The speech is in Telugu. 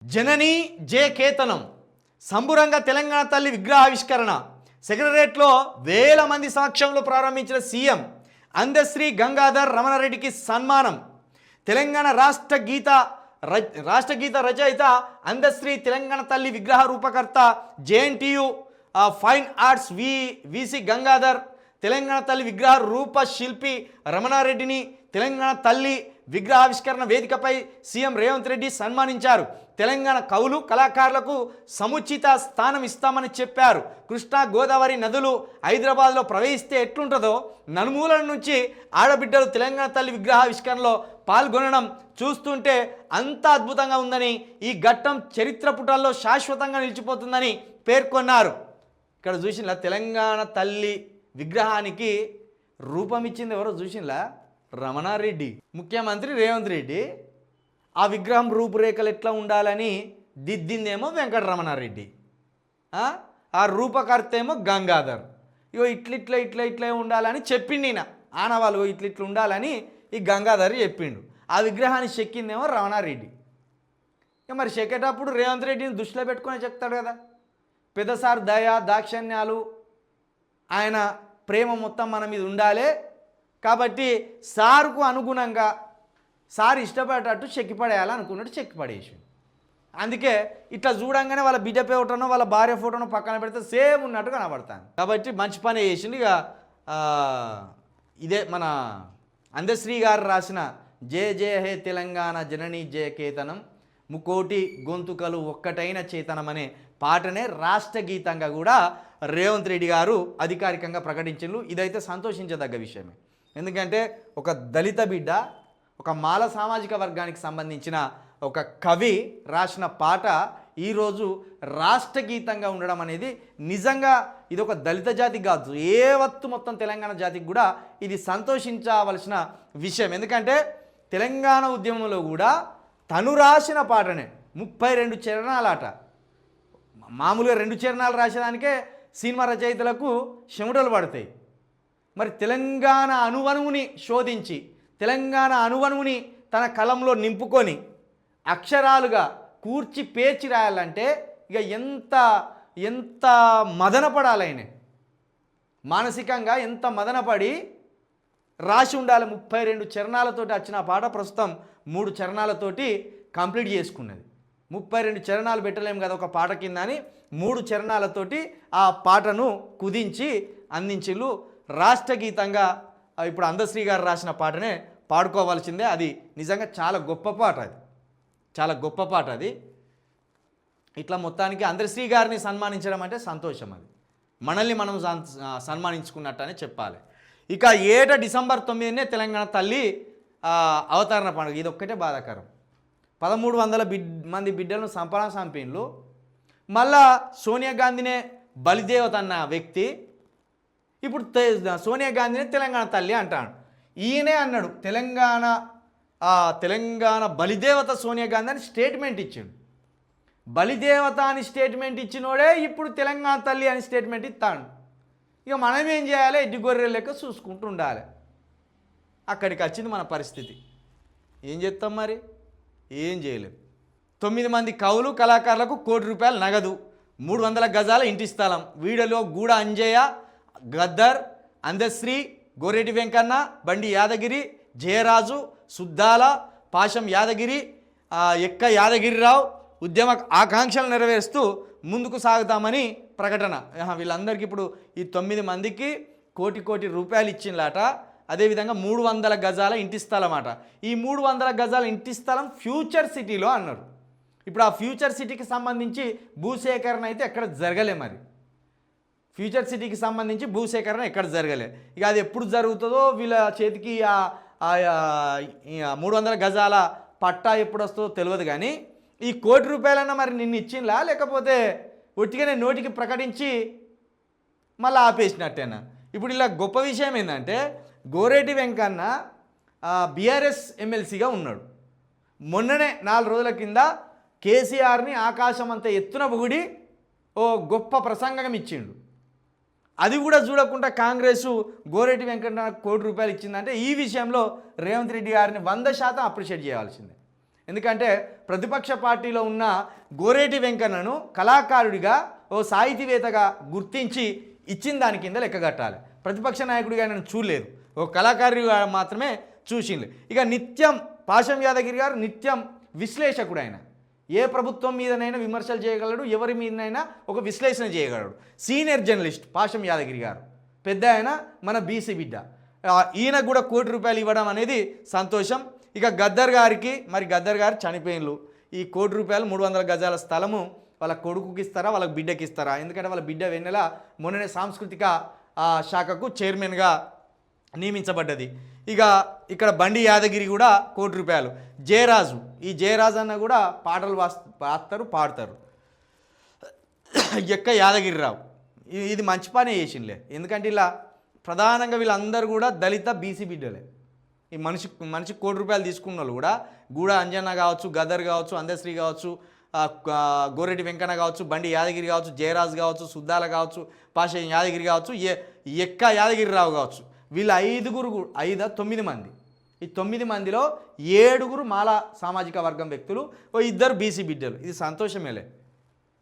జననీ జే కేతనం సంబురంగ తెలంగాణ తల్లి విగ్రహావిష్కరణ సెక్రటరియట్లో వేల మంది సమక్షంలో ప్రారంభించిన సీఎం అందశ్రీ గంగాధర్ రమణారెడ్డికి సన్మానం. తెలంగాణ రాష్ట్ర గీత రచయిత అందశ్రీ తెలంగాణ తల్లి విగ్రహ రూపకర్త JNTU fine arts VC Gangadhar Telangana తల్లి విగ్రహ రూప శిల్పి రమణారెడ్డిని తెలంగాణ తల్లి విగ్రహావిష్కరణ వేదికపై సీఎం రేవంత్ రెడ్డి సన్మానించారు. తెలంగాణ కవులు కళాకారులకు సముచిత స్థానం ఇస్తామని చెప్పారు. కృష్ణా గోదావరి నదులు హైదరాబాద్లో ప్రవహిస్తే ఎట్లుంటుందో నలుమూలల నుంచి ఆడబిడ్డలు తెలంగాణ తల్లి విగ్రహావిష్కరణలో పాల్గొనడం చూస్తుంటే అంత అద్భుతంగా ఉందని, ఈ ఘట్టం చరిత్ర పుటల్లో శాశ్వతంగా నిలిచిపోతుందని పేర్కొన్నారు. ఇక్కడ చూసినలా తెలంగాణ తల్లి విగ్రహానికి రూపం ఇచ్చింది ఎవరో చూసినలా రమణారెడ్డి, ముఖ్యమంత్రి రేవంత్ రెడ్డి. ఆ విగ్రహం రూపురేఖలు ఎట్లా ఉండాలని దిద్దిందేమో వెంకటరమణారెడ్డి, ఆ రూపకర్త ఏమో గంగాధర్. ఇగో ఇట్లా ఉండాలని చెప్పిండు ఈయన, ఆనవాళ్ళు ఇట్లా ఉండాలని ఈ గంగాధర్ చెప్పిండు. ఆ విగ్రహాన్ని చెక్కిందేమో రమణారెడ్డి. ఇక మరి చెక్కేటప్పుడు రేవంత్ రెడ్డిని దృష్టిలో పెట్టుకొని చెప్తాడు కదా. పెద్దసారి దయ దాక్షణ్యాలు ఆయన ప్రేమ మొత్తం మన మీద ఉండాలి కాబట్టి సార్కు అనుగుణంగా సార్ ఇష్టపడేటట్టు చెక్కిపడేయాలనుకున్నట్టు చెక్కిపడేసి, అందుకే ఇట్లా చూడంగానే వాళ్ళ బిడ్డ ఫోటోనో వాళ్ళ భార్య ఫోటోనో పక్కన పెడితే సేమ్ ఉన్నట్టు కనబడతాను. కాబట్టి మంచి పని చేసింది. ఇక ఇదే మన అందశ్రీ గారు రాసిన జయ జయ హే తెలంగాణ జననీ జయ కేతనం ముకోటి గొంతుకలు ఒక్కటైన చేతనం అనే పాటనే రాష్ట్ర గీతంగా కూడా రేవంత్ రెడ్డి గారు అధికారికంగా ప్రకటించారు. ఇదైతే సంతోషించదగ్గ విషయమే. ఎందుకంటే ఒక దళిత బిడ్డ, ఒక మాల సామాజిక వర్గానికి సంబంధించిన ఒక కవి రాసిన పాట ఈరోజు రాష్ట్ర గీతంగా ఉండడం అనేది నిజంగా ఇది ఒక దళిత జాతికి కాదు, ఏవత్తు మొత్తం తెలంగాణ జాతికి కూడా ఇది సంతోషించవలసిన విషయం. ఎందుకంటే తెలంగాణ ఉద్యమంలో కూడా తను రాసిన పాటనే 32 చరణాలాట. మామూలుగా 2 చరణాలు రాసేదానికే సినిమా రచయితలకు చెమటలు పడతాయి. మరి తెలంగాణ అణువణువుని శోధించి తెలంగాణ అణువణువుని తన కలంలో నింపుకొని అక్షరాలుగా కూర్చి పేర్చి రాయాలంటే ఇక ఎంత మదనపడాలైన, మానసికంగా ఎంత మదనపడి రాసి ఉండాలి. 32 చరణాలతోటి వచ్చిన పాట ప్రస్తుతం 3 చరణాలతోటి కంప్లీట్ చేసుకున్నది. 32 చరణాలు పెట్టలేము కదా ఒక పాట కింద అని 3 చరణాలతోటి ఆ పాటను కుదించి అందించిళ్ళు. రాష్ట్ర గీతంగా ఇప్పుడు అందశ్రీ గారు రాసిన పాటనే పాడుకోవాల్సిందే. అది నిజంగా చాలా గొప్ప పాట, అది చాలా గొప్ప పాట. అది ఇట్లా మొత్తానికి అందశ్రీ గారిని సన్మానించడం అంటే సంతోషం, అది మనల్ని మనం సన్మానించుకున్నట్టు అని చెప్పాలి. ఇక ఏటా డిసెంబర్ 9నే తెలంగాణ తల్లి అవతరణ పండుగ. ఇది ఒక్కటే బాధాకరం. 1300 మంది బిడ్డలను సంపీన్లు. మళ్ళా సోనియా గాంధీనే బలిదేవత అన్న వ్యక్తి ఇప్పుడు సోనియా గాంధీనే తెలంగాణ తల్లి అంటాడు. ఈయనే అన్నాడు తెలంగాణ బలిదేవత సోనియా గాంధీ అని స్టేట్మెంట్ ఇచ్చాడు. బలిదేవత అని స్టేట్మెంట్ ఇచ్చినోడే ఇప్పుడు తెలంగాణ తల్లి అని స్టేట్మెంట్ ఇస్తాడు. ఇక మనం ఏం చేయాలి? ఎడ్డి గొర్రెల లెక్క చూసుకుంటూ ఉండాలి. అక్కడికి వచ్చింది మన పరిస్థితి. ఏం చేస్తాం మరి? ఏం చేయలేం. 9 మంది కవులు కళాకారులకు ₹1 కోటి నగదు, 300 గజాల ఇంటి స్థలం. వీడియోలో గూడ అంజయ్య, గద్దర్, అందశ్రీ, గోరెటి వెంకన్న, బండి యాదగిరి, జయరాజు, సుద్దాల, పాశం యాదగిరి, ఎక్క యాదగిరిరావు ఉద్యమ ఆకాంక్షలు నెరవేరుస్తూ ముందుకు సాగుతామని ప్రకటన. వీళ్ళందరికీ ఇప్పుడు ఈ 9 మందికి కోటి రూపాయలు ఇచ్చిందట. అదేవిధంగా 300 గజాల ఇంటి స్థలం అట. ఈ 300 గజాల ఇంటి స్థలం ఫ్యూచర్ సిటీలో అన్నారు. ఇప్పుడు ఆ ఫ్యూచర్ సిటీకి సంబంధించి భూసేకరణ అయితే ఎక్కడ జరగలే. మరి ఫ్యూచర్ సిటీకి సంబంధించి భూసేకరణ ఎక్కడ జరగలే. ఇక అది ఎప్పుడు జరుగుతుందో, వీళ్ళ చేతికి 300 గజాల పట్టా ఎప్పుడు వస్తుందో తెలియదు. కానీ ఈ ₹1 కోటి మరి నిన్ను ఇచ్చిందా, లేకపోతే ఒట్టిగానే నోటికి ప్రకటించి మళ్ళీ ఆపేసినట్టేనా? ఇప్పుడు ఇలా గొప్ప విషయం ఏంటంటే గోరేటి వెంకన్న బీఆర్ఎస్ ఎమ్మెల్సీగా ఉన్నాడు. మొన్ననే 4 రోజుల కింద కేసీఆర్ని ఆకాశం అంత ఎత్తున పొగిడి ఓ గొప్ప ప్రసంగం ఇచ్చిండు. అది కూడా చూడకుండా కాంగ్రెసు గోరేటి వెంకన్న ₹1 కోటి ఇచ్చిందంటే ఈ విషయంలో రేవంత్ రెడ్డి గారిని 100% అప్రిషియేట్ చేయాల్సిందే. ఎందుకంటే ప్రతిపక్ష పార్టీలో ఉన్న గోరేటి వెంకన్నను కళాకారుడిగా ఓ సాహితీవేత్తగా గుర్తించి ఇచ్చిన దాని కింద లెక్కగట్టాలి. ప్రతిపక్ష నాయకుడిగా ఆయన చూడలేదు, ఓ కళాకారుడిగా మాత్రమే చూసిండు. ఇక నిత్యం పాషం యాదగిరి గారు నిత్యం విశ్లేషకుడు. ఆయన ఏ ప్రభుత్వం మీదనైనా విమర్శలు చేయగలడు, ఎవరి మీదనైనా ఒక విశ్లేషణ చేయగలడు. సీనియర్ జర్నలిస్ట్ పాషం యాదగిరి గారు, పెద్ద ఆయన, మన బీసీ బిడ్డ. ఈయనకు కూడా ₹1 ఇవ్వడం అనేది సంతోషం. ఇక గద్దర్ గారికి, మరి గద్దర్ గారు చనిపోయినలు, ఈ ₹1 300 గజాల స్థలము వాళ్ళ కొడుకుకి ఇస్తారా, వాళ్ళ బిడ్డకి ఇస్తారా? ఎందుకంటే వాళ్ళ బిడ్డ వెన్నెల మొన్ననే సాంస్కృతిక శాఖకు చైర్మన్గా నియమించబడ్డది. ఇక ఇక్కడ బండి యాదగిరి కూడా ₹1. జయరాజు, ఈ జయరాజు అన్న కూడా పాటలు పాస్తారు, పాడతారు. ఎక్క యాదగిరిరావు, ఇది మంచి పనే చేసిండే. ఎందుకంటే ఇలా ప్రధానంగా వీళ్ళందరూ కూడా దళిత బీసీ బిడ్డలే. ఈ మనిషికి ₹1 తీసుకున్న వాళ్ళు కూడా గూడ అంజన్న కావచ్చు, గదర్ కావచ్చు, అందశ్రీ కావచ్చు, గోరెడ్డి వెంకన్న కావచ్చు, బండి యాదగిరి కావచ్చు, జయరాజు కావచ్చు, సుద్దాల కావచ్చు, పాషం యాదగిరి కావచ్చు, ఎక్క యాదగిరిరావు కావచ్చు. వీళ్ళు 9 మంది. ఈ 9 మందిలో 7 మాల సామాజిక వర్గం వ్యక్తులు, 2 బీసీ బిడ్డలు. ఇది సంతోషమేలే.